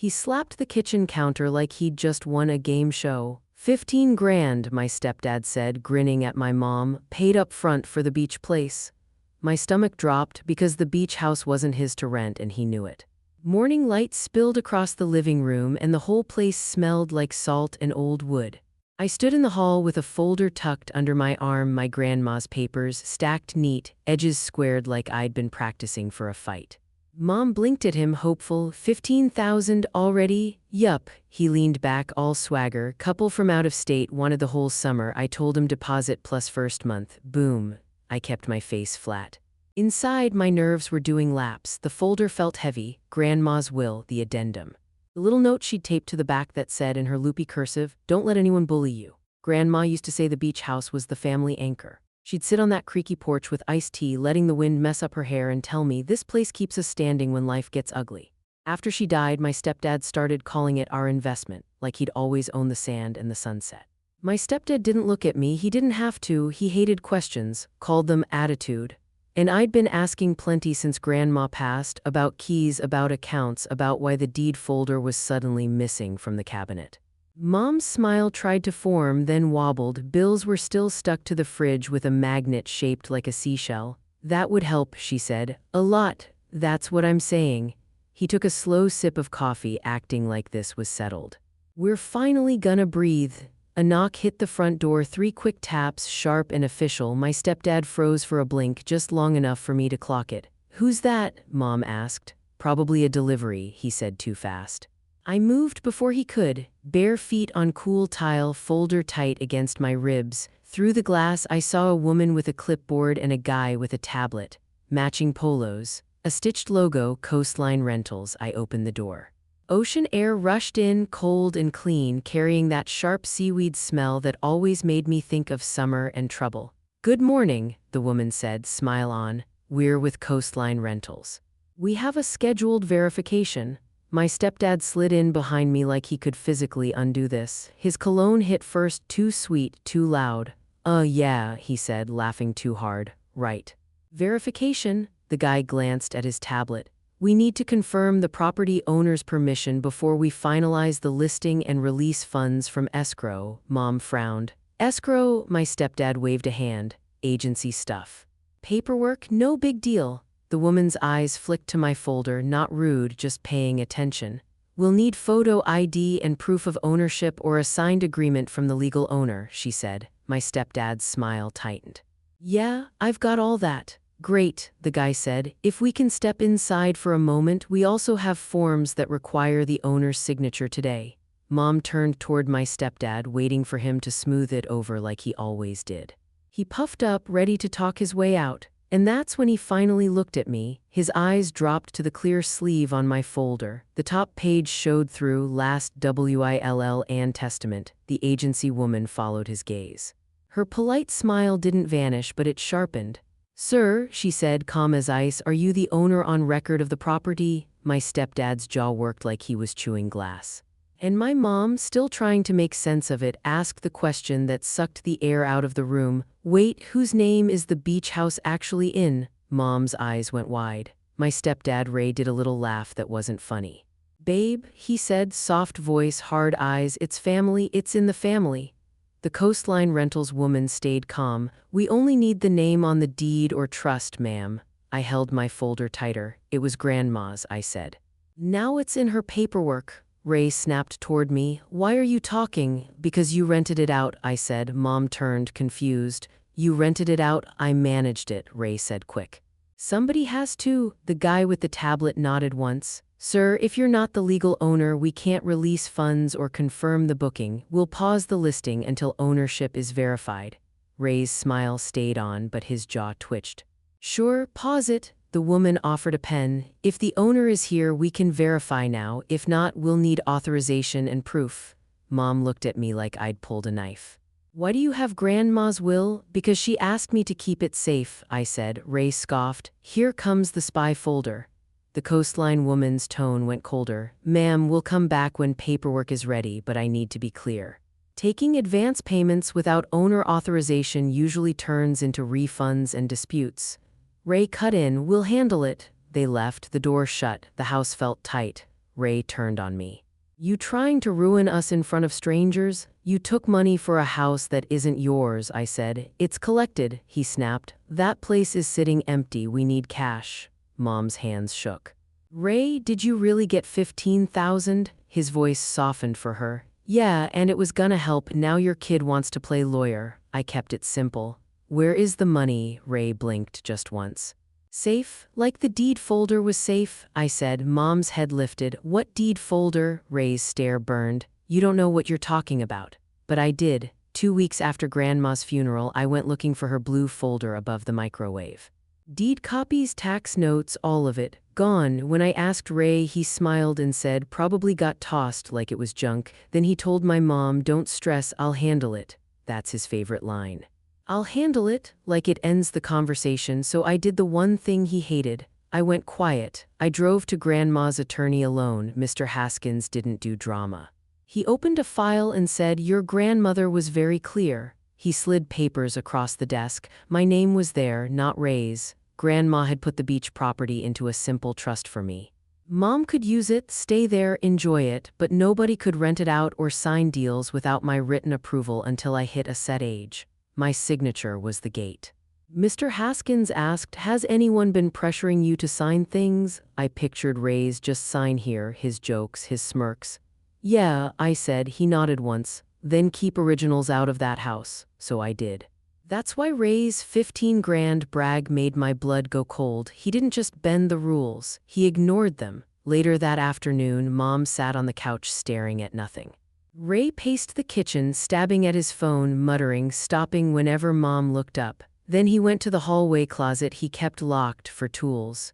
He slapped the kitchen counter like he'd just won a game show. 15 grand, my stepdad said, grinning at my mom, paid up front for the beach place. My stomach dropped because the beach house wasn't his to rent and he knew it. Morning light spilled across the living room and the whole place smelled like salt and old wood. I stood in the hall with a folder tucked under my arm, my grandma's papers stacked neat, edges squared like I'd been practicing for a fight. Mom blinked at him, hopeful. 15,000 already? Yup. He leaned back, all swagger. Couple from out of state wanted the whole summer. I told him deposit plus first month. Boom. I kept my face flat. Inside, my nerves were doing laps. The folder felt heavy. Grandma's will, the addendum. The little note she'd taped to the back that said in her loopy cursive, "Don't let anyone bully you." Grandma used to say the beach house was the family anchor. She'd sit on that creaky porch with iced tea, letting the wind mess up her hair and tell me, "This place keeps us standing when life gets ugly." After she died, my stepdad started calling it our investment, like he'd always owned the sand and the sunset. My stepdad didn't look at me, he didn't have to, he hated questions, called them attitude. And I'd been asking plenty since Grandma passed, about keys, about accounts, about why the deed folder was suddenly missing from the cabinet. Mom's smile tried to form, then wobbled. Bills were still stuck to the fridge with a magnet shaped like a seashell. "That would help," she said. "A lot, that's what I'm saying." He took a slow sip of coffee, acting like this was settled. "We're finally gonna breathe." A knock hit the front door, 3 quick taps, sharp and official. My stepdad froze for a blink, just long enough for me to clock it. "Who's that?" Mom asked. "Probably a delivery," he said too fast. I moved before he could, bare feet on cool tile, folder tight against my ribs. Through the glass, I saw a woman with a clipboard and a guy with a tablet. Matching polos. A stitched logo, Coastline Rentals. I opened the door. Ocean air rushed in, cold and clean, carrying that sharp seaweed smell that always made me think of summer and trouble. "Good morning," the woman said, smile on. "We're with Coastline Rentals. We have a scheduled verification." My stepdad slid in behind me like he could physically undo this. His cologne hit first, too sweet, too loud. Yeah," he said, laughing too hard. "Right. Verification?" The guy glanced at his tablet. "We need to confirm the property owner's permission before we finalize the listing and release funds from escrow." Mom frowned. "Escrow?" My stepdad waved a hand. "Agency stuff. Paperwork? No big deal." The woman's eyes flicked to my folder, not rude, just paying attention. "We'll need photo ID and proof of ownership or a signed agreement from the legal owner," she said. My stepdad's smile tightened. "Yeah, I've got all that." "Great," the guy said. "If we can step inside for a moment, we also have forms that require the owner's signature today." Mom turned toward my stepdad, waiting for him to smooth it over like he always did. He puffed up, ready to talk his way out. And that's when he finally looked at me. His eyes dropped to the clear sleeve on my folder. The top page showed through last will and testament. The agency woman followed his gaze. Her polite smile didn't vanish, but it sharpened. "Sir," she said, calm as ice, "are you the owner on record of the property?" My stepdad's jaw worked like he was chewing glass. And my mom, still trying to make sense of it, asked the question that sucked the air out of the room. "Wait, whose name is the beach house actually in?" Mom's eyes went wide. My stepdad Ray did a little laugh that wasn't funny. "Babe," he said, soft voice, hard eyes, "it's family, it's in the family." The Coastline Rentals woman stayed calm. "We only need the name on the deed or trust, ma'am." I held my folder tighter. "It was Grandma's," I said. "Now it's in her paperwork." Ray snapped toward me. "Why are you talking?" "Because you rented it out," I said. Mom turned, confused. "You rented it out?" "I managed it," Ray said quick. "Somebody has to." The guy with the tablet nodded once. "Sir, if you're not the legal owner, we can't release funds or confirm the booking. We'll pause the listing until ownership is verified." Ray's smile stayed on, but his jaw twitched. "Sure, pause it." The woman offered a pen. "If the owner is here, we can verify now. If not, we'll need authorization and proof." Mom looked at me like I'd pulled a knife. "Why do you have Grandma's will?" "Because she asked me to keep it safe," I said. Ray scoffed. "Here comes the spy folder." The Coastline woman's tone went colder. "Ma'am, we'll come back when paperwork is ready, but I need to be clear. Taking advance payments without owner authorization usually turns into refunds and disputes." Ray cut in. "We'll handle it." They left, the door shut, the house felt tight. Ray turned on me. You trying to ruin us in front of strangers? You took money for a house that isn't yours, I said. It's collected, he snapped. That place is sitting empty, we need cash. Mom's hands shook. Ray, did you really get 15,000? His voice softened for her. Yeah, and it was gonna help. Now your kid wants to play lawyer. I kept it simple. Where is the money? Ray blinked just once. Safe? Like the deed folder was safe? I said. Mom's head lifted. What deed folder? Ray's stare burned. You don't know what you're talking about. But I did. 2 weeks after Grandma's funeral, I went looking for her blue folder above the microwave. Deed copies, tax notes, all of it. Gone. When I asked Ray, he smiled and said, probably got tossed like it was junk. Then he told my mom, don't stress, I'll handle it. That's his favorite line. I'll handle it, like it ends the conversation, so I did the one thing he hated. I went quiet. I drove to Grandma's attorney alone. Mr. Haskins didn't do drama. He opened a file and said, your grandmother was very clear. He slid papers across the desk. My name was there, not Ray's. Grandma had put the beach property into a simple trust for me. Mom could use it, stay there, enjoy it, but nobody could rent it out or sign deals without my written approval until I hit a set age. My signature was the gate. Mr. Haskins asked, has anyone been pressuring you to sign things? I pictured Ray's just sign here, his jokes, his smirks. Yeah, I said. He nodded once. Then keep originals out of that house. So I did. That's why Ray's 15 grand brag made my blood go cold. He didn't just bend the rules. He ignored them. Later that afternoon, Mom sat on the couch staring at nothing. Ray paced the kitchen, stabbing at his phone, muttering, stopping whenever Mom looked up. Then he went to the hallway closet he kept locked for tools.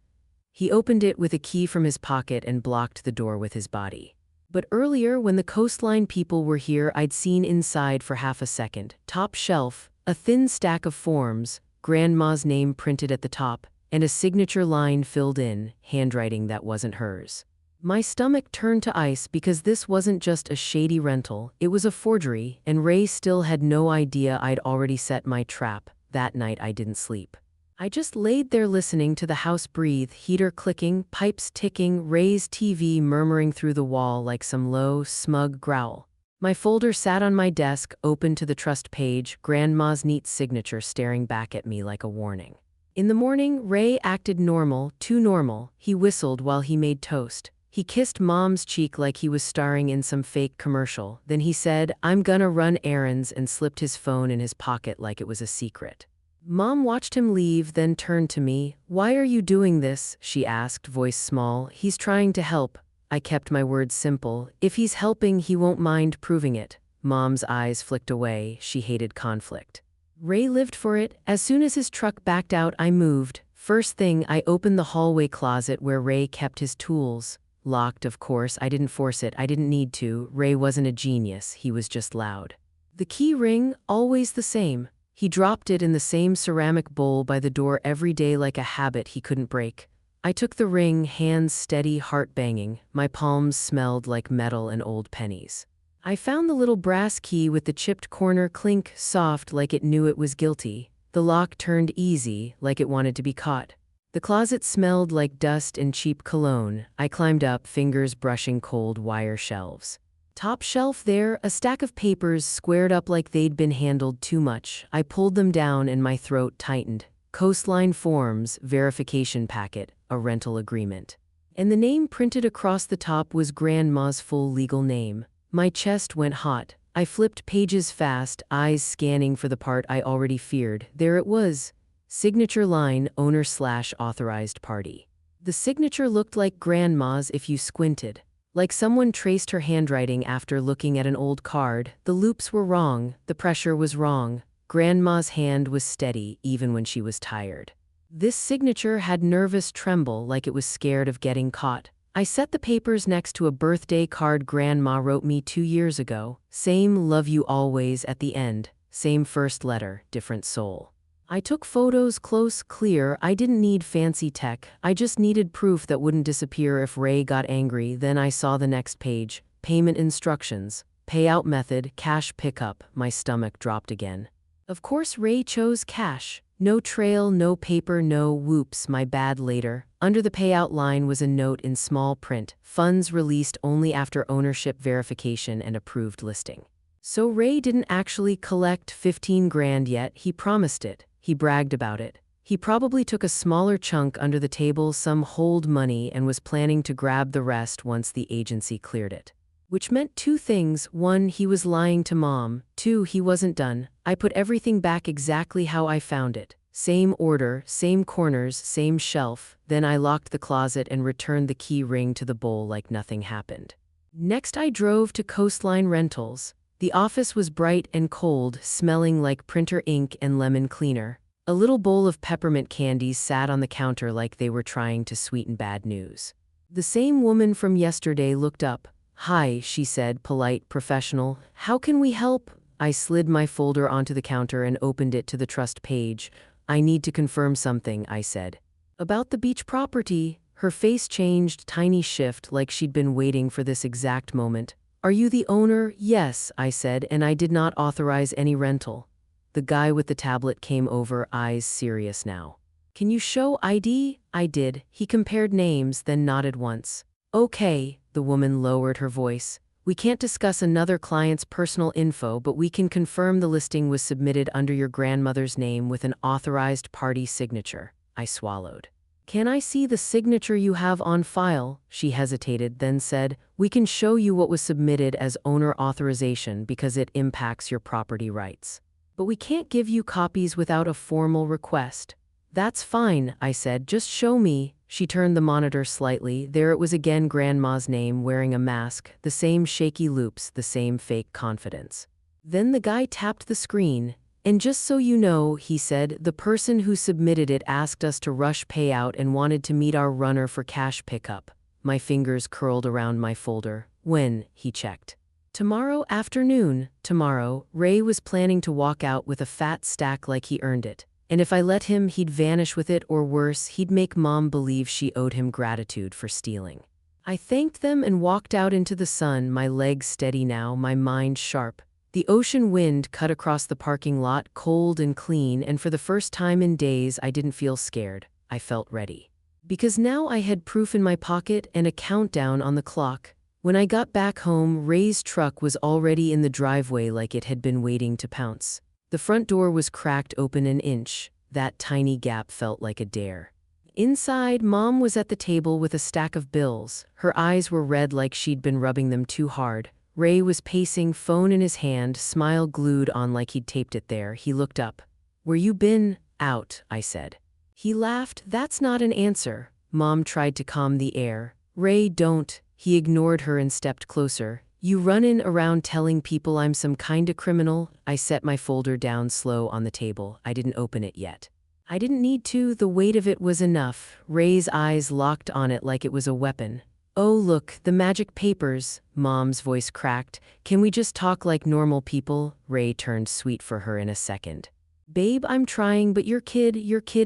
He opened it with a key from his pocket and blocked the door with his body. But earlier, when the coastline people were here, I'd seen inside for half a second. Top shelf, a thin stack of forms, Grandma's name printed at the top, and a signature line filled in, handwriting that wasn't hers. My stomach turned to ice because this wasn't just a shady rental, it was a forgery, and Ray still had no idea I'd already set my trap. That night I didn't sleep. I just laid there listening to the house breathe, heater clicking, pipes ticking, Ray's TV murmuring through the wall like some low, smug growl. My folder sat on my desk, open to the trust page, Grandma's neat signature staring back at me like a warning. In the morning, Ray acted normal, too normal. He whistled while he made toast. He kissed Mom's cheek like he was starring in some fake commercial. Then he said, I'm gonna run errands, and slipped his phone in his pocket like it was a secret. Mom watched him leave, then turned to me. Why are you doing this? She asked, voice small. He's trying to help. I kept my words simple. If he's helping, he won't mind proving it. Mom's eyes flicked away. She hated conflict. Ray lived for it. As soon as his truck backed out, I moved. First thing, I opened the hallway closet where Ray kept his tools. Locked, of course. I didn't force it. I didn't need to. Ray wasn't a genius. He was just loud. The key ring, always the same. He dropped it in the same ceramic bowl by the door every day like a habit he couldn't break. I took the ring, hands steady, heart banging. My palms smelled like metal and old pennies. I found the little brass key with the chipped corner, clink, soft like it knew it was guilty. The lock turned easy, like it wanted to be caught. The closet smelled like dust and cheap cologne. I climbed up, fingers brushing cold wire shelves. Top shelf there, a stack of papers squared up like they'd been handled too much. I pulled them down and my throat tightened. Coastline forms, verification packet, a rental agreement. And the name printed across the top was Grandma's full legal name. My chest went hot. I flipped pages fast, eyes scanning for the part I already feared. There it was. Signature line, owner/authorized party. The signature looked like Grandma's if you squinted. Like someone traced her handwriting after looking at an old card. The loops were wrong, the pressure was wrong. Grandma's hand was steady, even when she was tired. This signature had nervous tremble like it was scared of getting caught. I set the papers next to a birthday card Grandma wrote me 2 years ago. Same love you always at the end. Same first letter, different soul. I took photos close, clear. I didn't need fancy tech. I just needed proof that wouldn't disappear if Ray got angry. Then I saw the next page. Payment instructions. Payout method, cash pickup. My stomach dropped again. Of course Ray chose cash. No trail, no paper, no whoops. My bad later. Under the payout line was a note in small print, funds released only after ownership verification and approved listing. So Ray didn't actually collect 15 grand yet, he promised it, he bragged about it. He probably took a smaller chunk under the table, some hold money, and was planning to grab the rest once the agency cleared it. Which meant two things: one, he was lying to Mom; two, he wasn't done. I put everything back exactly how I found it. Same order, same corners, same shelf. Then I locked the closet and returned the key ring to the bowl like nothing happened. Next I drove to Coastline Rentals. The office was bright and cold, smelling like printer ink and lemon cleaner. A little bowl of peppermint candies sat on the counter like they were trying to sweeten bad news. The same woman from yesterday looked up. "Hi," she said, polite, professional. "How can we help?" I slid my folder onto the counter and opened it to the trust page. "I need to confirm something," I said. "About the beach property." Her face changed, tiny shift, like she'd been waiting for this exact moment. "Are you the owner?" "Yes," I said, "and I did not authorize any rental." The guy with the tablet came over, eyes serious now. "Can you show ID?" I did. He compared names, then nodded once. "Okay," the woman lowered her voice. "We can't discuss another client's personal info, but we can confirm the listing was submitted under your grandmother's name with an authorized party signature." I swallowed. "Can I see the signature you have on file?" She hesitated, then said, "We can show you what was submitted as owner authorization because it impacts your property rights. But we can't give you copies without a formal request." "That's fine," I said, "just show me." She turned the monitor slightly. There it was again, Grandma's name, wearing a mask, the same shaky loops, the same fake confidence. Then the guy tapped the screen. "And just so you know," he said, "the person who submitted it asked us to rush payout and wanted to meet our runner for cash pickup." My fingers curled around my folder. "When?" he checked. "Tomorrow afternoon." Tomorrow. Ray was planning to walk out with a fat stack like he earned it. And if I let him, he'd vanish with it, or worse, he'd make Mom believe she owed him gratitude for stealing. I thanked them and walked out into the sun, my legs steady now, my mind sharp. The ocean wind cut across the parking lot, cold and clean, and for the first time in days I didn't feel scared. I felt ready. Because now I had proof in my pocket and a countdown on the clock. When I got back home, Ray's truck was already in the driveway like it had been waiting to pounce. The front door was cracked open an inch. That tiny gap felt like a dare. Inside, Mom was at the table with a stack of bills. Her eyes were red like she'd been rubbing them too hard. Ray was pacing, phone in his hand, smile glued on like he'd taped it there. He looked up. "Where you been?" "Out," I said. He laughed. "That's not an answer." Mom tried to calm the air. "Ray, don't." He ignored her and stepped closer. "You runnin' around telling people I'm some kinda criminal?" I set my folder down slow on the table. I didn't open it yet. I didn't need to, the weight of it was enough. Ray's eyes locked on it like it was a weapon. "Oh look, the magic papers." Mom's voice cracked. "Can we just talk like normal people?" Ray turned sweet for her in a second. "Babe, I'm trying, but your kid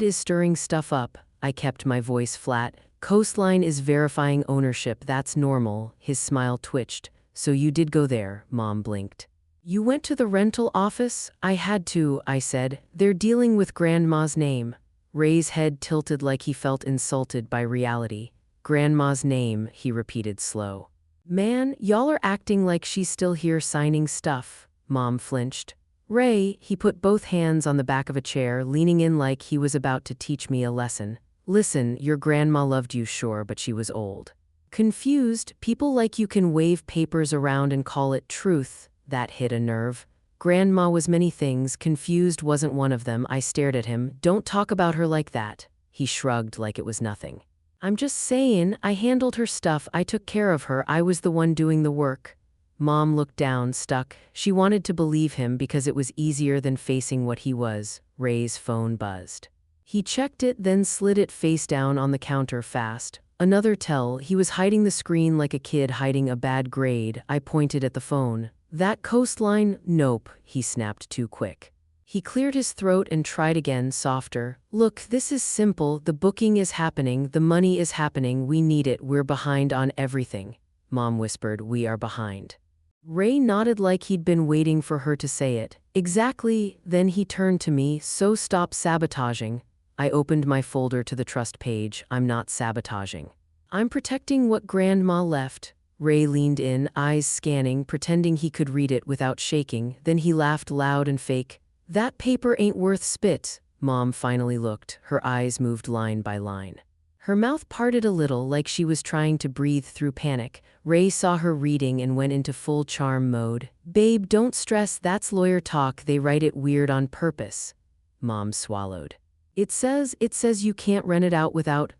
is stirring stuff up." I kept my voice flat. "Coastline is verifying ownership, that's normal." His smile twitched. "So you did go there," Mom blinked. "You went to the rental office?" "I had to," I said. "They're dealing with Grandma's name." Ray's head tilted like he felt insulted by reality. "Grandma's name," he repeated slow. "Man, y'all are acting like she's still here signing stuff." Mom flinched. "Ray," he put both hands on the back of a chair, leaning in like he was about to teach me a lesson. "Listen, your grandma loved you, sure, but she was old. Confused, people like you can wave papers around and call it truth." That hit a nerve. Grandma was many things, confused wasn't one of them. I stared at him. "Don't talk about her like that." He shrugged like it was nothing. "I'm just saying, I handled her stuff, I took care of her, I was the one doing the work." Mom looked down, stuck. She wanted to believe him because it was easier than facing what he was. Ray's phone buzzed. He checked it, then slid it face down on the counter fast. Another tell, he was hiding the screen like a kid hiding a bad grade. I pointed at the phone. "That Coastline?" "Nope," he snapped too quick. He cleared his throat and tried again, softer. "Look, this is simple, the booking is happening, the money is happening, we need it, we're behind on everything." Mom whispered, "We are behind." Ray nodded like he'd been waiting for her to say it. "Exactly." Then he turned to me, "So stop sabotaging." I opened my folder to the trust page. I'm not sabotaging. I'm protecting what Grandma left. Ray leaned in, eyes scanning, pretending he could read it without shaking. Then he laughed loud and fake. That paper ain't worth spit. Mom finally looked. Her eyes moved line by line. Her mouth parted a little like she was trying to breathe through panic. Ray saw her reading and went into full charm mode. Babe, don't stress, that's lawyer talk, they write it weird on purpose. Mom swallowed. It says you can't rent it out without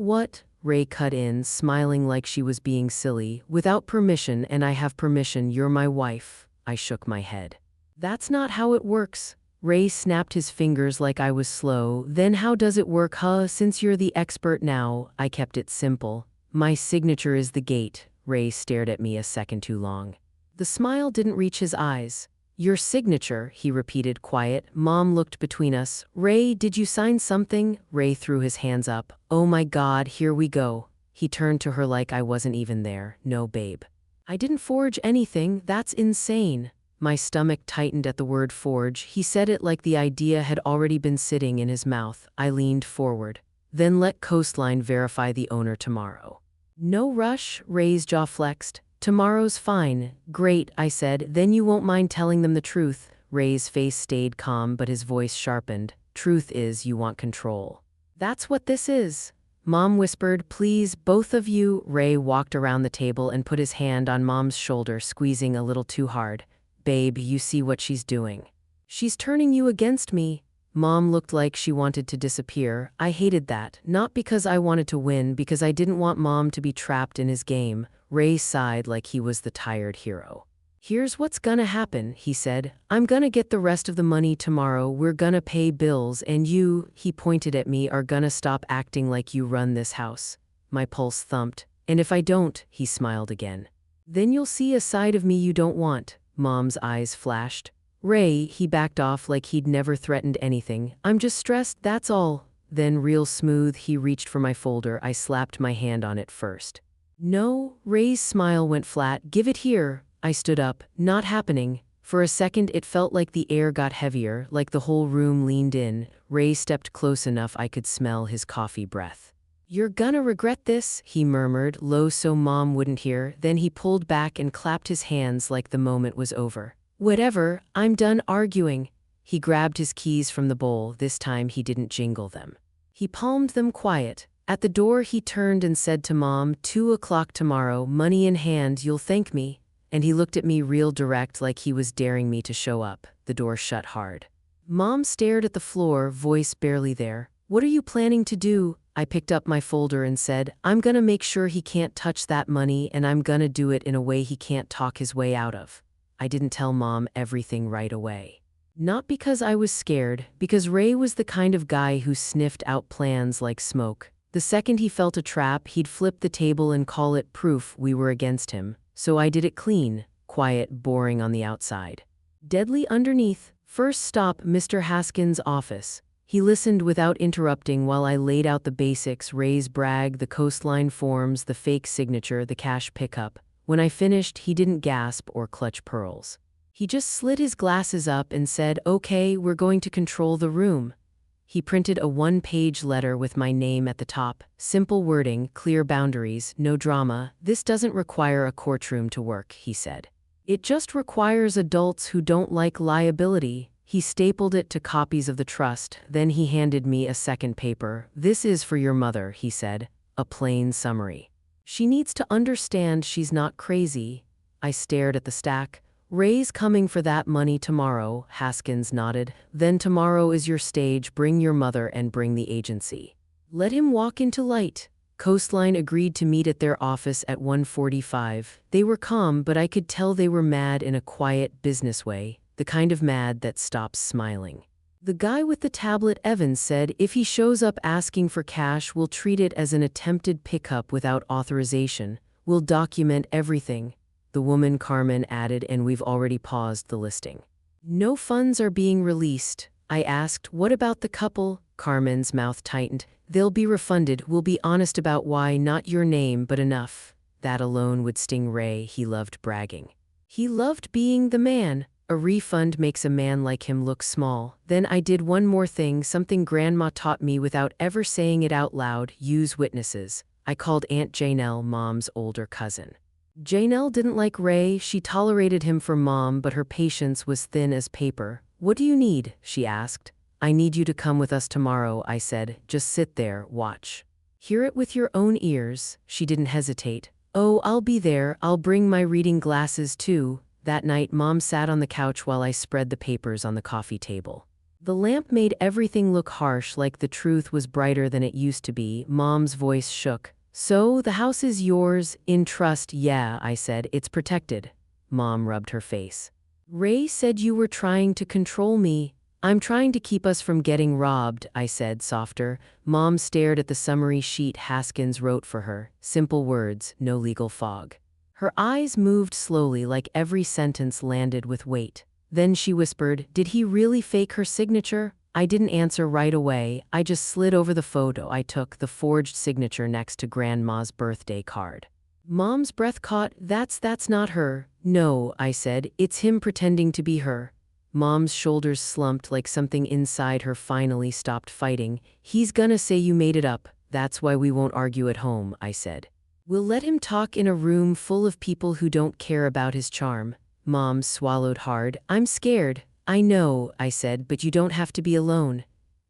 what? Ray cut in, smiling like she was being silly. Without permission, and I have permission, you're my wife. I shook my head. That's not how it works. Ray snapped his fingers like I was slow. Then how does it work, huh? Since you're the expert now, I kept it simple. My signature is the gate. Ray stared at me a second too long. The smile didn't reach his eyes. Your signature, he repeated, quiet. Mom looked between us. Ray, did you sign something? Ray threw his hands up. Oh my God, here we go. He turned to her like I wasn't even there. No, babe. I didn't forge anything. That's insane. My stomach tightened at the word forge. He said it like the idea had already been sitting in his mouth. I leaned forward. Then let Coastline verify the owner tomorrow. No rush, Ray's jaw flexed. Tomorrow's fine. Great, I said. Then you won't mind telling them the truth. Ray's face stayed calm, but his voice sharpened. Truth is, you want control. That's what this is. Mom whispered, please, both of you. Ray walked around the table and put his hand on Mom's shoulder, squeezing a little too hard. Babe, you see what she's doing. She's turning you against me. Mom looked like she wanted to disappear. I hated that, not because I wanted to win, because I didn't want Mom to be trapped in his game. Ray sighed like he was the tired hero. Here's what's gonna happen, he said. I'm gonna get the rest of the money tomorrow, we're gonna pay bills, and you, he pointed at me, are gonna stop acting like you run this house. My pulse thumped. And if I don't, he smiled again. Then you'll see a side of me you don't want. Mom's eyes flashed. Ray, he backed off like he'd never threatened anything. I'm just stressed, that's all. Then real smooth, he reached for my folder. I slapped my hand on it first. No, Ray's smile went flat. Give it here. I stood up. Not happening. For a second it felt like the air got heavier, like the whole room leaned in. Ray stepped close enough I could smell his coffee breath. You're gonna regret this, he murmured, low so Mom wouldn't hear. Then he pulled back and clapped his hands like the moment was over. Whatever, I'm done arguing. He grabbed his keys from the bowl. This time he didn't jingle them. He palmed them quiet. At the door he turned and said to Mom, 2 o'clock tomorrow, money in hand, you'll thank me. And he looked at me real direct like he was daring me to show up. The door shut hard. Mom stared at the floor, voice barely there. What are you planning to do? I picked up my folder and said, I'm gonna make sure he can't touch that money, and I'm gonna do it in a way he can't talk his way out of. I didn't tell Mom everything right away. Not because I was scared, because Ray was the kind of guy who sniffed out plans like smoke. The second he felt a trap, he'd flip the table and call it proof we were against him. So I did it clean, quiet, boring on the outside. Deadly underneath. First stop, Mr. Haskins' office. He listened without interrupting while I laid out the basics, Ray's brag, the coastline forms, the fake signature, the cash pickup. When I finished, he didn't gasp or clutch pearls. He just slid his glasses up and said, okay, we're going to control the room. He printed a 1-page letter with my name at the top. Simple wording, clear boundaries, no drama. This doesn't require a courtroom to work, he said. It just requires adults who don't like liability. He stapled it to copies of the trust. Then he handed me a second paper. This is for your mother, he said. A plain summary. She needs to understand she's not crazy. I stared at the stack. Ray's coming for that money tomorrow, Haskins nodded. Then tomorrow is your stage, bring your mother and bring the agency. Let him walk into light. Coastline agreed to meet at their office at 1:45. They were calm, but I could tell they were mad in a quiet business way, the kind of mad that stops smiling. The guy with the tablet, Evans, said if he shows up asking for cash, we'll treat it as an attempted pickup without authorization. We'll document everything. The woman, Carmen, added, and we've already paused the listing. No funds are being released. I asked, what about the couple? Carmen's mouth tightened. They'll be refunded. We'll be honest about why, not your name, but enough. That alone would sting Ray. He loved bragging. He loved being the man. A refund makes a man like him look small. Then I did one more thing, something Grandma taught me without ever saying it out loud: use witnesses. I called Aunt Janelle, Mom's older cousin. Janelle didn't like Ray. She tolerated him for Mom, but her patience was thin as paper. What do you need? She asked. I need you to come with us tomorrow, I said. Just sit there, watch. Hear it with your own ears. She didn't hesitate. Oh, I'll be there. I'll bring my reading glasses too. That night, Mom sat on the couch while I spread the papers on the coffee table. The lamp made everything look harsh, like the truth was brighter than it used to be. Mom's voice shook. So, the house is yours, in trust? Yeah, I said. It's protected. Mom rubbed her face. Ray said you were trying to control me. I'm trying to keep us from getting robbed, I said, softer. Mom stared at the summary sheet Haskins wrote for her. Simple words, no legal fog. Her eyes moved slowly, like every sentence landed with weight. Then she whispered, did he really fake her signature? I didn't answer right away. I just slid over the photo I took, the forged signature next to Grandma's birthday card. Mom's breath caught. That's not her. No, I said. It's him pretending to be her. Mom's shoulders slumped like something inside her finally stopped fighting. He's gonna say you made it up. That's why we won't argue at home, I said. We'll let him talk in a room full of people who don't care about his charm. Mom swallowed hard. I'm scared. I know, I said, but you don't have to be alone.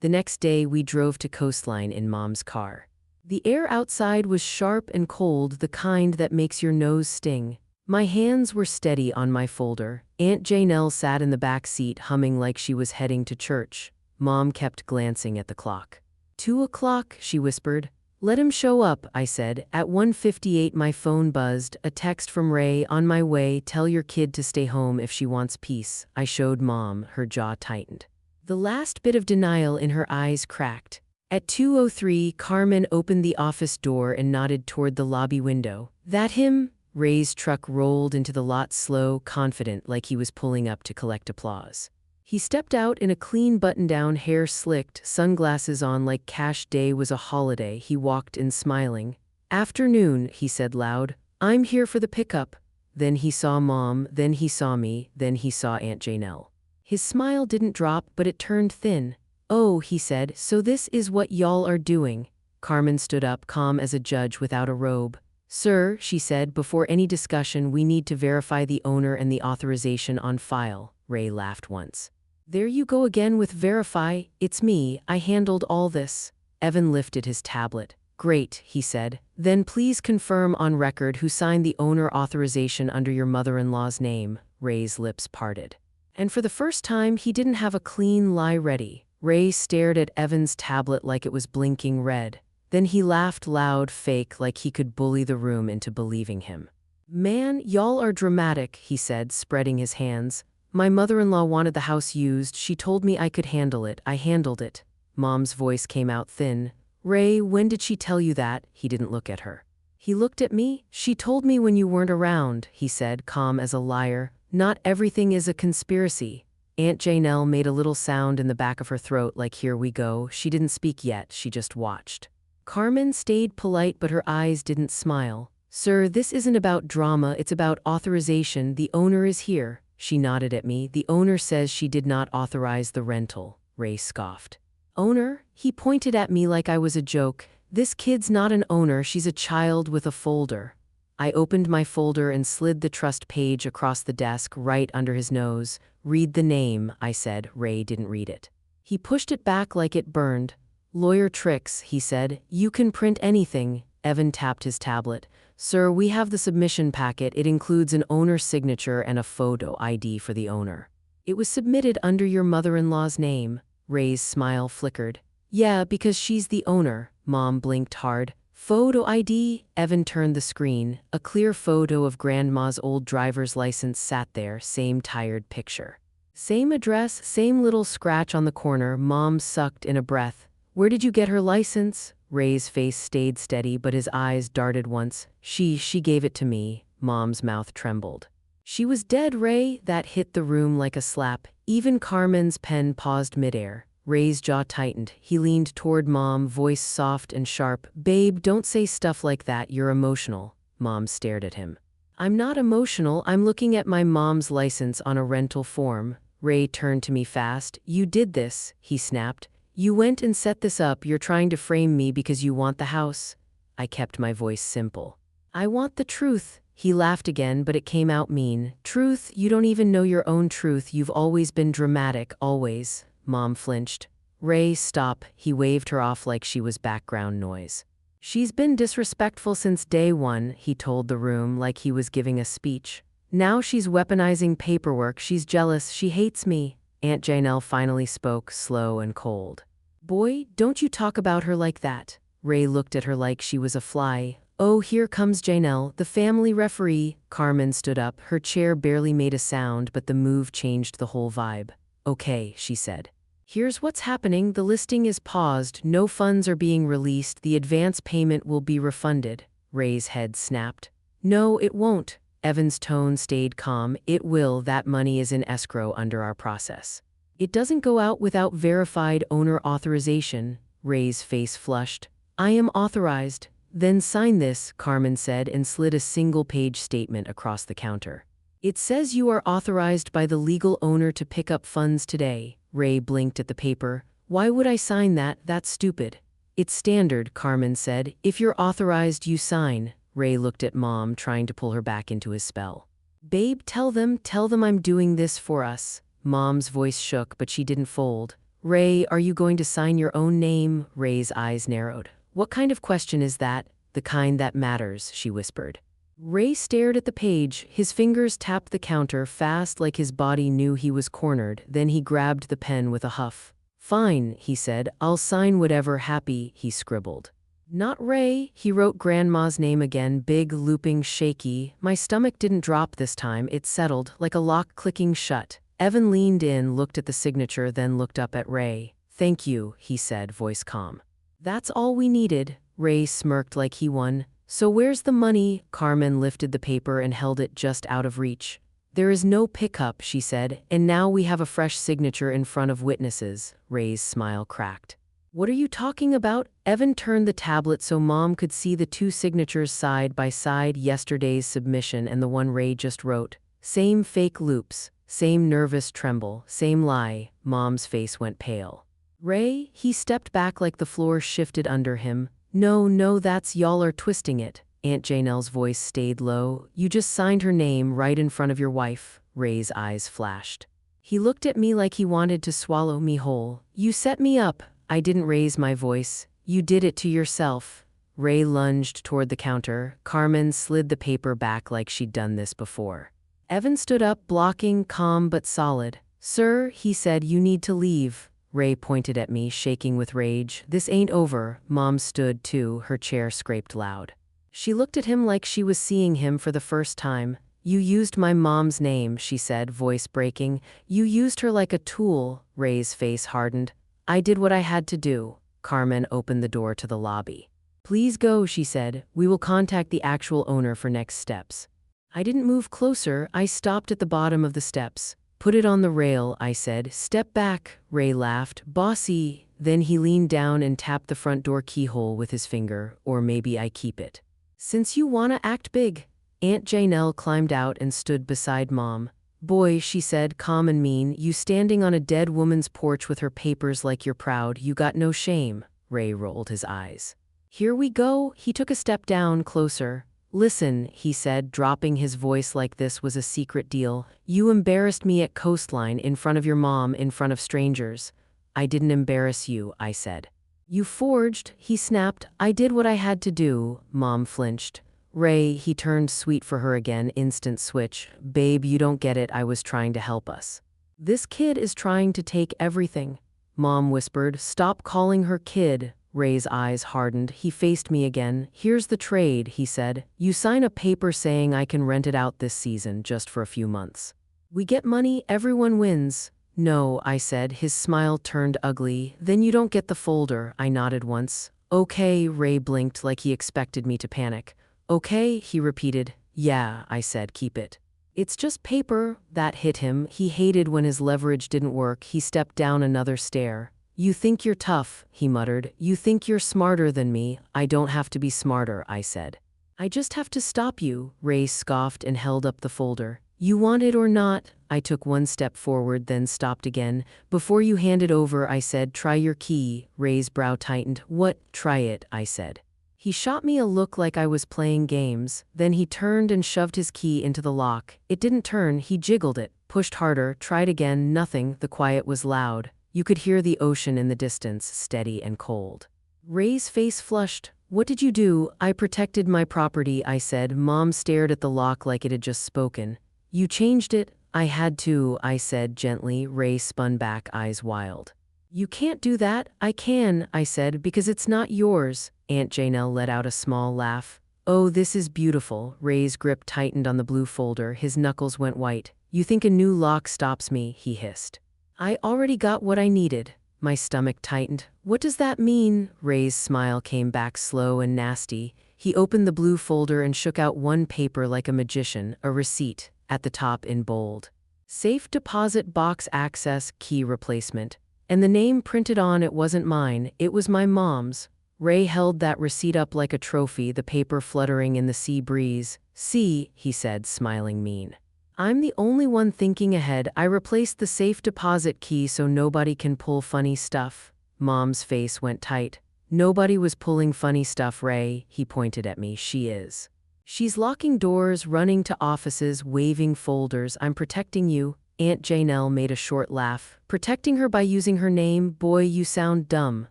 The next day we drove to Coastline in Mom's car. The air outside was sharp and cold, the kind that makes your nose sting. My hands were steady on my folder. Aunt Janelle sat in the back seat, humming like she was heading to church. Mom kept glancing at the clock. 2:00, she whispered. Let him show up, I said. At 1:58 my phone buzzed. A text from Ray. On my way, tell your kid to stay home if she wants peace. I showed Mom. Her jaw tightened. The last bit of denial in her eyes cracked. At 2:03, Carmen opened the office door and nodded toward the lobby window. That him? Ray's truck rolled into the lot, slow, confident, like he was pulling up to collect applause. He stepped out in a clean button-down, hair slicked, sunglasses on like cash day was a holiday. He walked in smiling. Afternoon, he said loud. I'm here for the pickup. Then he saw Mom, then he saw me, then he saw Aunt Janelle. His smile didn't drop, but it turned thin. Oh, he said, so this is what y'all are doing. Carmen stood up, calm as a judge without a robe. Sir, she said, before any discussion, we need to verify the owner and the authorization on file. Ray laughed once. There you go again with verify. It's me. I handled all this. Evan lifted his tablet. Great, he said. Then please confirm on record who signed the owner authorization under your mother-in-law's name. Ray's lips parted. And for the first time, he didn't have a clean lie ready. Ray stared at Evan's tablet like it was blinking red. Then he laughed loud, fake, like he could bully the room into believing him. Man, y'all are dramatic, he said, spreading his hands. My mother-in-law wanted the house used. She told me I could handle it. I handled it. Mom's voice came out thin. Ray, when did she tell you that? He didn't look at her. He looked at me. She told me when you weren't around, he said, calm as a liar. Not everything is a conspiracy. Aunt Janelle made a little sound in the back of her throat like here we go. She didn't speak yet. She just watched. Carmen stayed polite, but her eyes didn't smile. Sir, this isn't about drama. It's about authorization. The owner is here. She nodded at me. The owner says she did not authorize the rental. Ray scoffed. Owner? He pointed at me like I was a joke. This kid's not an owner. She's a child with a folder. I opened my folder and slid the trust page across the desk right under his nose. Read the name, I said. Ray didn't read it. He pushed it back like it burned. Lawyer tricks, he said. You can print anything. Evan tapped his tablet. Sir, we have the submission packet. It includes an owner's signature and a photo ID for the owner. It was submitted under your mother-in-law's name. Ray's smile flickered. Yeah, because she's the owner. Mom blinked hard. Photo ID? Evan turned the screen. A clear photo of Grandma's old driver's license sat there, same tired picture. Same address, same little scratch on the corner. Mom sucked in a breath. Where did you get her license? Ray's face stayed steady, but his eyes darted once. She gave it to me. Mom's mouth trembled. She was dead, Ray. That hit the room like a slap. Even Carmen's pen paused midair. Ray's jaw tightened. He leaned toward Mom, voice soft and sharp. Babe, don't say stuff like that. You're emotional. Mom stared at him. I'm not emotional, I'm looking at my mom's license on a rental form. Ray turned to me fast. You did this, he snapped. You went and set this up, you're trying to frame me because you want the house. I kept my voice simple. I want the truth. He laughed again, but it came out mean. Truth? You don't even know your own truth. You've always been dramatic, always. Mom flinched. Ray, stop. He waved her off like she was background noise. She's been disrespectful since day one, he told the room like he was giving a speech. Now she's weaponizing paperwork, she's jealous, she hates me. Aunt Janelle finally spoke, slow and cold. Boy, don't you talk about her like that. Ray looked at her like she was a fly. Oh, here comes Janelle, the family referee. Carmen stood up, her chair barely made a sound, but the move changed the whole vibe. Okay, she said. Here's what's happening, the listing is paused, no funds are being released, the advance payment will be refunded. Ray's head snapped. No, it won't. Evan's tone stayed calm. It will, that money is in escrow under our process. It doesn't go out without verified owner authorization. Ray's face flushed. I am authorized. Then sign this, Carmen said and slid a single-page statement across the counter. It says you are authorized by the legal owner to pick up funds today. Ray blinked at the paper. Why would I sign that? That's stupid. It's standard, Carmen said. If you're authorized, you sign. Ray looked at Mom, trying to pull her back into his spell. Babe, tell them I'm doing this for us. Mom's voice shook, but she didn't fold. Ray, are you going to sign your own name? Ray's eyes narrowed. What kind of question is that? The kind that matters, she whispered. Ray stared at the page. His fingers tapped the counter fast like his body knew he was cornered. Then he grabbed the pen with a huff. Fine, he said. I'll sign whatever. Happy, he scribbled. Not Ray. He wrote Grandma's name again, big, looping, shaky. My stomach didn't drop this time. It settled, like a lock clicking shut. Evan leaned in, looked at the signature, then looked up at Ray. Thank you, he said, voice calm. That's all we needed. Ray smirked like he won. So where's the money? Carmen lifted the paper and held it just out of reach. There is no pickup, she said, and now we have a fresh signature in front of witnesses. Ray's smile cracked. What are you talking about? Evan turned the tablet so Mom could see the two signatures side by side, yesterday's submission and the one Ray just wrote. Same fake loops, same nervous tremble, same lie. Mom's face went pale. Ray, he stepped back like the floor shifted under him. No, that's y'all are twisting it. Aunt Janelle's voice stayed low. You just signed her name right in front of your wife. Ray's eyes flashed. He looked at me like he wanted to swallow me whole. You set me up. I didn't raise my voice. You did it to yourself. Ray lunged toward the counter. Carmen slid the paper back like she'd done this before. Evan stood up, blocking, calm but solid. Sir, he said, you need to leave. Ray pointed at me, shaking with rage. This ain't over. Mom stood too, her chair scraped loud. She looked at him like she was seeing him for the first time. You used my mom's name, she said, voice breaking. You used her like a tool. Ray's face hardened. I did what I had to do. Carmen opened the door to the lobby. Please go, she said. We will contact the actual owner for next steps. I didn't move closer. I stopped at the bottom of the steps. Put it on the rail, I said. Step back. Ray laughed. Bossy. Then he leaned down and tapped the front door keyhole with his finger. Or maybe I keep it. Since you wanna act big. Aunt Janelle climbed out and stood beside Mom. Boy, she said, calm and mean, you standing on a dead woman's porch with her papers like you're proud, you got no shame. Ray rolled his eyes. Here we go. He took a step down, closer. Listen, he said, dropping his voice like this was a secret deal. You embarrassed me at Coastline in front of your mom, in front of strangers. I didn't embarrass you, I said. You forged, he snapped. I did what I had to do. Mom flinched. Ray, he turned sweet for her again, instant switch. Babe, you don't get it, I was trying to help us. This kid is trying to take everything. Mom whispered, stop calling her kid. Ray's eyes hardened. He faced me again. Here's the trade, he said. You sign a paper saying I can rent it out this season just for a few months. We get money, everyone wins. No, I said. His smile turned ugly. Then you don't get the folder. I nodded once. Okay, Ray blinked like he expected me to panic. Okay, he repeated. Yeah, I said, keep it. It's just paper. That hit him. He hated when his leverage didn't work. He stepped down another stair. You think you're tough, he muttered. You think you're smarter than me. I don't have to be smarter, I said. I just have to stop you, Ray scoffed and held up the folder. You want it or not? I took one step forward, then stopped again. Before you hand it over, I said, try your key. Ray's brow tightened. What? Try it, I said. He shot me a look like I was playing games. Then he turned and shoved his key into the lock. It didn't turn, he jiggled it, pushed harder, tried again, nothing. The quiet was loud. You could hear the ocean in the distance, steady and cold. Ray's face flushed. What did you do? I protected my property, I said. Mom stared at the lock like it had just spoken. You changed it? I had to, I said gently. Ray spun back, eyes wild. You can't do that. I can, I said, because it's not yours. Aunt Janelle let out a small laugh. Oh, this is beautiful. Ray's grip tightened on the blue folder. His knuckles went white. You think a new lock stops me? He hissed. I already got what I needed. My stomach tightened. What does that mean? Ray's smile came back slow and nasty. He opened the blue folder and shook out one paper like a magician, a receipt, at the top in bold. Safe deposit box access key replacement. And the name printed on it wasn't mine, it was my mom's. Ray held that receipt up like a trophy, the paper fluttering in the sea breeze. See, he said, smiling mean. I'm the only one thinking ahead. I replaced the safe deposit key so nobody can pull funny stuff. Mom's face went tight. Nobody was pulling funny stuff, Ray, he pointed at me. She is. She's locking doors, running to offices, waving folders. I'm protecting you. Aunt Janelle made a short laugh. Protecting her by using her name? Boy, you sound dumb.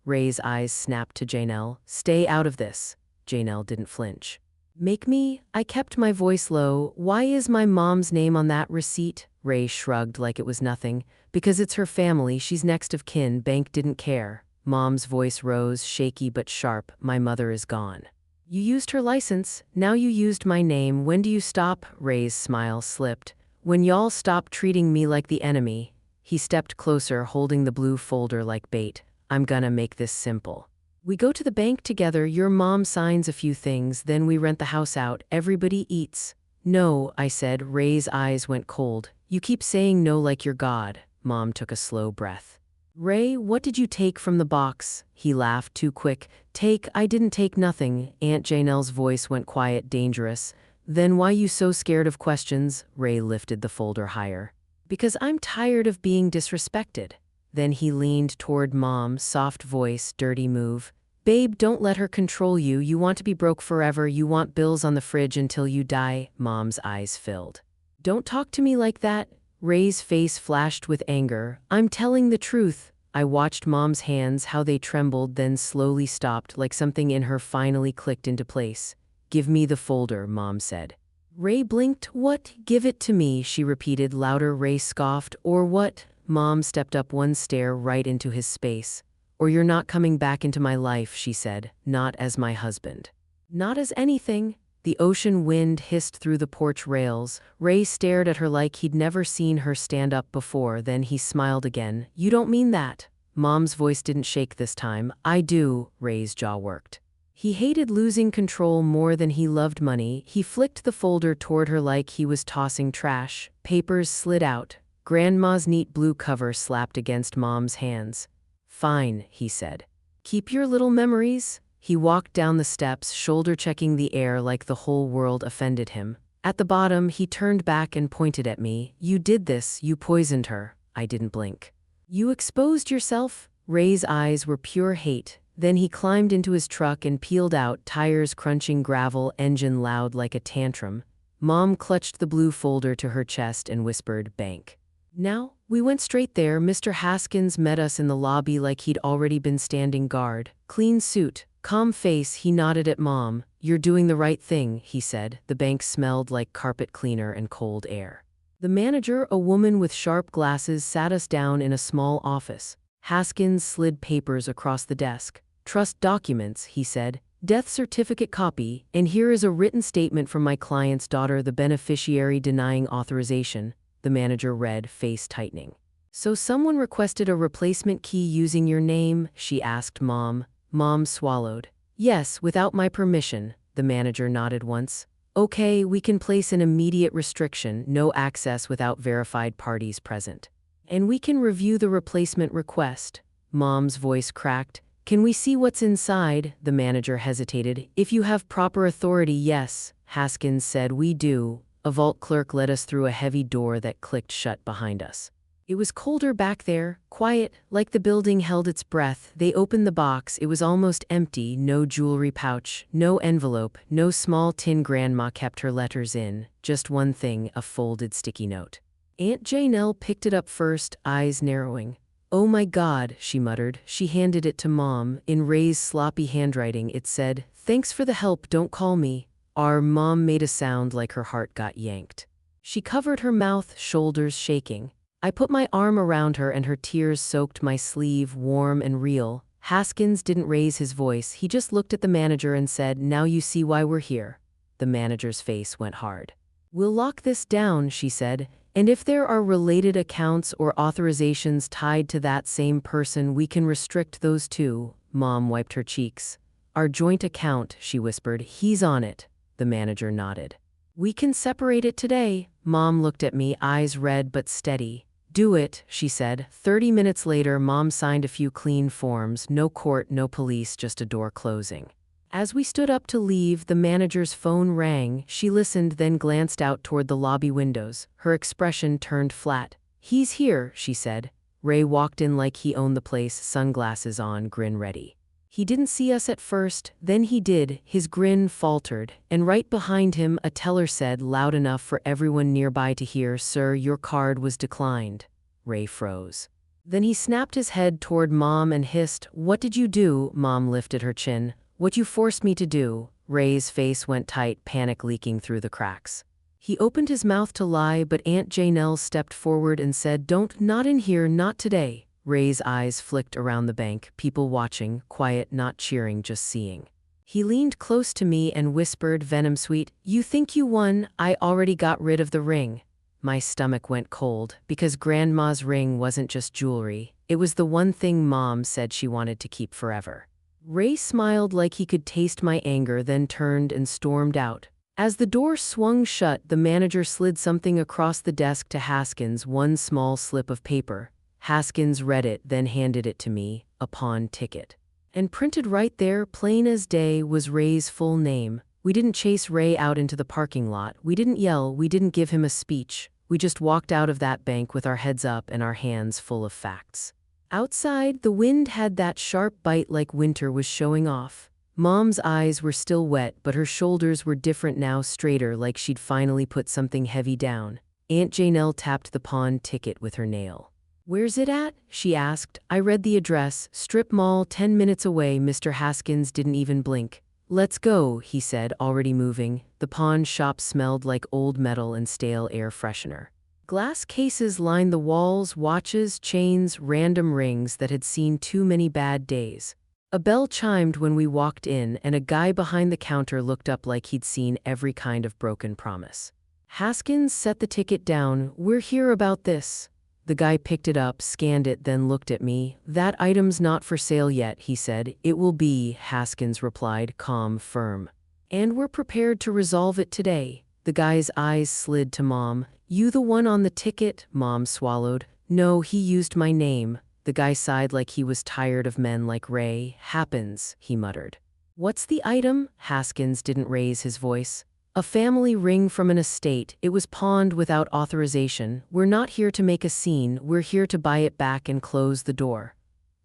Ray's eyes snapped to Janelle. Stay out of this. Janelle didn't flinch. Make me? I kept my voice low. Why is my mom's name on that receipt? Ray shrugged like it was nothing. Because it's her family, she's next of kin. Bank didn't care. Mom's voice rose, shaky but sharp. My mother is gone. You used her license. Now you used my name. When do you stop? Ray's smile slipped. When y'all stop treating me like the enemy. He stepped closer, holding the blue folder like bait. I'm gonna make this simple. We go to the bank together, your mom signs a few things, then we rent the house out, everybody eats. No, I said. Ray's eyes went cold. You keep saying no like you're God. Mom took a slow breath. Ray, what did you take from the box? He laughed too quick. Take? I didn't take nothing. Aunt Janelle's voice went quiet, dangerous. Then why you so scared of questions? Ray lifted the folder higher. Because I'm tired of being disrespected. Then he leaned toward Mom, soft voice, dirty move. Babe, don't let her control you. You want to be broke forever. You want bills on the fridge until you die. Mom's eyes filled. Don't talk to me like that. Ray's face flashed with anger. I'm telling the truth. I watched Mom's hands, how they trembled, then slowly stopped, like something in her finally clicked into place. Give me the folder, Mom said. Ray blinked. What? Give it to me, she repeated louder. Ray scoffed. Or what? Mom stepped up one stare right into his space. Or you're not coming back into my life, she said. Not as my husband. Not as anything. The ocean wind hissed through the porch rails. Ray stared at her like he'd never seen her stand up before. Then he smiled again. You don't mean that. Mom's voice didn't shake this time. I do. Ray's jaw worked. He hated losing control more than he loved money. He flicked the folder toward her like he was tossing trash. Papers slid out. Grandma's neat blue cover slapped against Mom's hands. Fine, he said. Keep your little memories. He walked down the steps, shoulder-checking the air like the whole world offended him. At the bottom, he turned back and pointed at me. You did this, you poisoned her. I didn't blink. You exposed yourself? Ray's eyes were pure hate. Then he climbed into his truck and peeled out, tires crunching gravel, engine loud like a tantrum. Mom clutched the blue folder to her chest and whispered, bank. Now, we went straight there. Mr. Haskins met us in the lobby like he'd already been standing guard. Clean suit, calm face. He nodded at Mom. You're doing the right thing, he said. The bank smelled like carpet cleaner and cold air. The manager, a woman with sharp glasses, sat us down in a small office. Haskins slid papers across the desk. Trust documents, he said. Death certificate copy, and here is a written statement from my client's daughter, the beneficiary denying authorization. The manager read, face tightening. So someone requested a replacement key using your name? She asked Mom. Mom swallowed. Yes, without my permission. The manager nodded once. Okay, we can place an immediate restriction, no access without verified parties present. And we can review the replacement request. Mom's voice cracked. Can we see what's inside? The manager hesitated. If you have proper authority, yes, Haskins said. We do. A vault clerk led us through a heavy door that clicked shut behind us. It was colder back there, quiet, like the building held its breath. They opened the box. It was almost empty. No jewelry pouch, no envelope, no small tin grandma kept her letters in. Just one thing, a folded sticky note. Aunt Janelle picked it up first, eyes narrowing. "Oh my God," she muttered. She handed it to Mom. In Ray's sloppy handwriting, it said, "Thanks for the help, don't call me." Our Mom made a sound like her heart got yanked. She covered her mouth, shoulders shaking. I put my arm around her and her tears soaked my sleeve, warm and real. Haskins didn't raise his voice. He just looked at the manager and said, "Now you see why we're here." The manager's face went hard. "We'll lock this down," she said, "and if there are related accounts or authorizations tied to that same person, we can restrict those too." Mom wiped her cheeks. "Our joint account," she whispered. "He's on it." The manager nodded. "We can separate it today." Mom looked at me, eyes red but steady. "Do it," she said. 30 minutes later, Mom signed a few clean forms. No court, no police, just a door closing. As we stood up to leave, the manager's phone rang. She listened, then glanced out toward the lobby windows. Her expression turned flat. "He's here," she said. Ray walked in like he owned the place, sunglasses on, grin ready. He didn't see us at first, then he did. His grin faltered, and right behind him a teller said, loud enough for everyone nearby to hear, "Sir, your card was declined." Ray froze. Then he snapped his head toward Mom and hissed, "What did you do?" Mom lifted her chin. "What you forced me to do." Ray's face went tight, panic leaking through the cracks. He opened his mouth to lie, but Aunt Janelle stepped forward and said, "Don't, not in here, not today." Ray's eyes flicked around the bank, people watching, quiet, not cheering, just seeing. He leaned close to me and whispered, venom sweet, "You think you won? I already got rid of the ring." My stomach went cold, because Grandma's ring wasn't just jewelry. It was the one thing Mom said she wanted to keep forever. Ray smiled like he could taste my anger, then turned and stormed out. As the door swung shut, the manager slid something across the desk to Haskins, one small slip of paper. Haskins read it, then handed it to me, a pawn ticket. And printed right there, plain as day, was Ray's full name. We didn't chase Ray out into the parking lot. We didn't yell. We didn't give him a speech. We just walked out of that bank with our heads up and our hands full of facts. Outside, the wind had that sharp bite like winter was showing off. Mom's eyes were still wet, but her shoulders were different now, straighter, like she'd finally put something heavy down. Aunt Janelle tapped the pawn ticket with her nail. "Where's it at?" she asked. I read the address, Strip Mall, 10 minutes away. Mr. Haskins didn't even blink. "Let's go," he said, already moving. The pawn shop smelled like old metal and stale air freshener. Glass cases lined the walls, watches, chains, random rings that had seen too many bad days. A bell chimed when we walked in, and a guy behind the counter looked up like he'd seen every kind of broken promise. Haskins set the ticket down. "We're here about this." The guy picked it up, scanned it, then looked at me. "That item's not for sale yet," he said. "It will be," Haskins replied, calm, firm. "And we're prepared to resolve it today." The guy's eyes slid to Mom. "You the one on the ticket?" Mom swallowed. "No, he used my name." The guy sighed like he was tired of men like Ray. "Happens," he muttered. "What's the item?" Haskins didn't raise his voice. "A family ring from an estate. It was pawned without authorization. We're not here to make a scene. We're here to buy it back and close the door."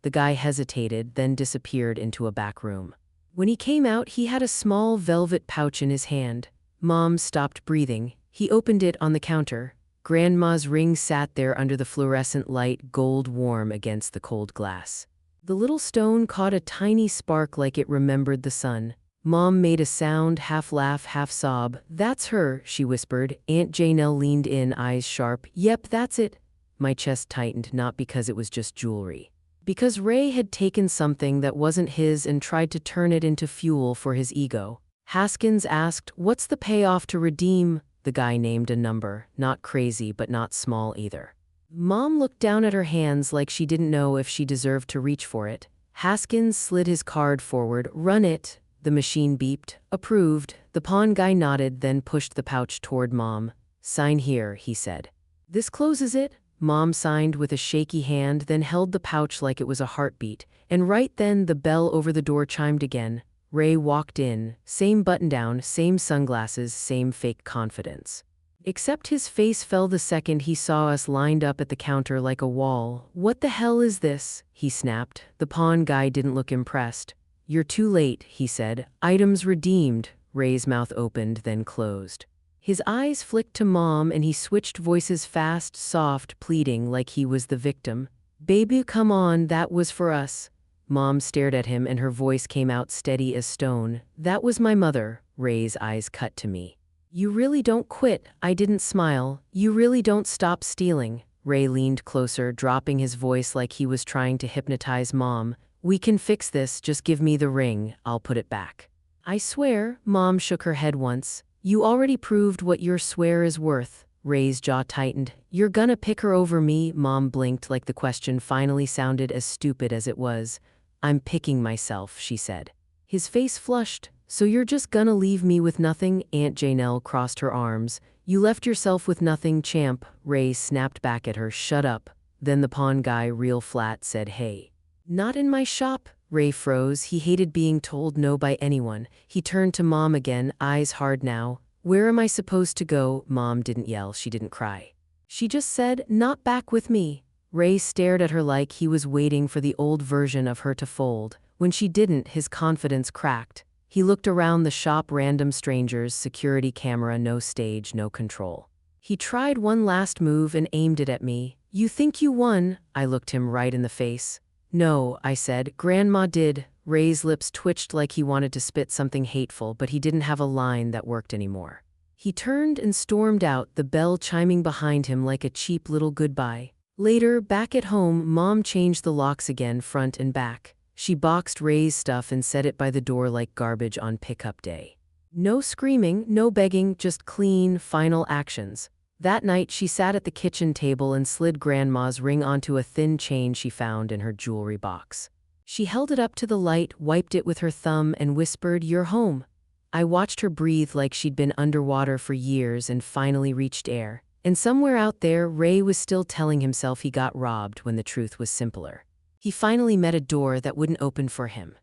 The guy hesitated, then disappeared into a back room. When he came out, he had a small velvet pouch in his hand. Mom stopped breathing. He opened it on the counter. Grandma's ring sat there under the fluorescent light, gold warm against the cold glass. The little stone caught a tiny spark like it remembered the sun. Mom made a sound, half laugh, half sob. "That's her," she whispered. Aunt Janelle leaned in, eyes sharp. "Yep, that's it." My chest tightened, not because it was just jewelry. Because Ray had taken something that wasn't his and tried to turn it into fuel for his ego. Haskins asked, "What's the payoff to redeem?" The guy named a number, not crazy but not small either. Mom looked down at her hands like she didn't know if she deserved to reach for it. Haskins slid his card forward. "Run it." The machine beeped. "Approved." The pawn guy nodded, then pushed the pouch toward Mom. "Sign here," he said. "This closes it?" Mom signed with a shaky hand, then held the pouch like it was a heartbeat. And right then the bell over the door chimed again. Ray walked in, same button-down, same sunglasses, same fake confidence. Except his face fell the second he saw us lined up at the counter like a wall. "What the hell is this?" he snapped. The pawn guy didn't look impressed. "You're too late," he said. "Items redeemed." Ray's mouth opened, then closed. His eyes flicked to Mom and he switched voices fast, soft, pleading like he was the victim. "Baby, come on, that was for us." Mom stared at him and her voice came out steady as stone. "That was my mother." Ray's eyes cut to me. "You really don't quit." I didn't smile. "You really don't stop stealing." Ray leaned closer, dropping his voice like he was trying to hypnotize Mom. "We can fix this, just give me the ring, I'll put it back." "I swear." Mom shook her head once. "You already proved what your swear is worth." Ray's jaw tightened. "You're gonna pick her over me?" Mom blinked like the question finally sounded as stupid as it was. "I'm picking myself," she said. His face flushed. "So you're just gonna leave me with nothing?" Aunt Janelle crossed her arms. "You left yourself with nothing, champ." Ray snapped back at her. "Shut up." Then the pawn guy, real flat, said, "Hey. Not in my shop." Ray froze. He hated being told no by anyone. He turned to Mom again, eyes hard now. "Where am I supposed to go?" Mom didn't yell, she didn't cry. She just said, "Not back with me." Ray stared at her like he was waiting for the old version of her to fold. When she didn't, his confidence cracked. He looked around the shop, random strangers, security camera, no stage, no control. He tried one last move and aimed it at me. "You think you won?" I looked him right in the face. "No," I said. "Grandma did." Ray's lips twitched like he wanted to spit something hateful, but he didn't have a line that worked anymore. He turned and stormed out, the bell chiming behind him like a cheap little goodbye. Later, back at home, Mom changed the locks again, front and back. She boxed Ray's stuff and set it by the door like garbage on pickup day. No screaming, no begging, just clean, final actions. That night, she sat at the kitchen table and slid Grandma's ring onto a thin chain she found in her jewelry box. She held it up to the light, wiped it with her thumb, and whispered, "You're home." I watched her breathe like she'd been underwater for years and finally reached air. And somewhere out there, Ray was still telling himself he got robbed when the truth was simpler. He finally met a door that wouldn't open for him.